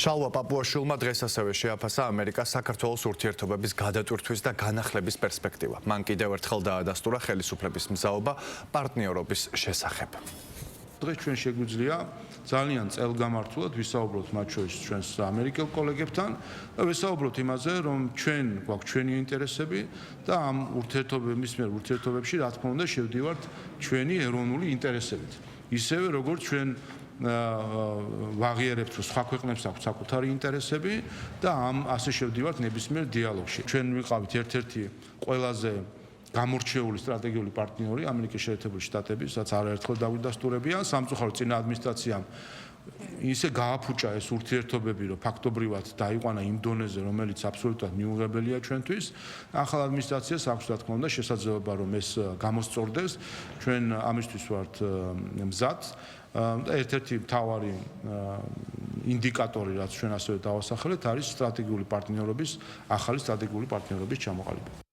შალვა პაპუაშვილმა დღეს ასევე შეაფასა ამერიკას საქართველოს ურთიერთობების გადატვირთვის და განახლების პერსპექტივა. მან კიდევ ერთხელ დაადასტურა ხელისუფლების მზაობა პარტნიორობის შესახებ. დღეს ჩვენ შეგვიძლია ძალიან წელგამართულად ვისაუბროთ მათ შორის ჩვენს ამერიკელ კოლეგებთან და ვისაუბროთ იმაზე, რომ ჩვენ გვაქვს ჩვენი ინტერესები და ამ ურთიერთობებში რა თქმა უნდა შევდივართ ჩვენი ეროვნული ინტერესებით. ისევე როგორც ჩვენ ვაღიარებთ, რომ სხვა ქვეყნებს აქვს საკუთარი ინტერესები და ასე შევდივართ ნებისმიერ დიალოგში. ჩვენ ვიყავით ერთ-ერთი ყველაზე გამორჩეული სტრატეგიული პარტნიორი ამერიკის შეერთებული შტატები, სადაც არაერთხელ დაგვიდასტურებიან. სამწუხაროდ წინა ადმინისტრაციამ ისე გააფუჭა ეს ურთიერთობები, რომ ფაქტობრივად დაიყვანა იმ დონეზე, რომელიც აბსოლუტურად მიუღებელია ჩვენთვის. ახალ ადმინისტრაციას აქვს რა თქმა უნდა შესაძლებლობა, რომ ეს გამოსწორდეს. ჩვენ ამისთვის ვართ მზად და ერთ-ერთი მთავარი ინდიკატორი, რაც ჩვენ ასევე დავასახელეთ, არის სტრატეგიული პარტნიორობის, ახალი სტრატეგიული პარტნიორობის ჩამოყალიბება.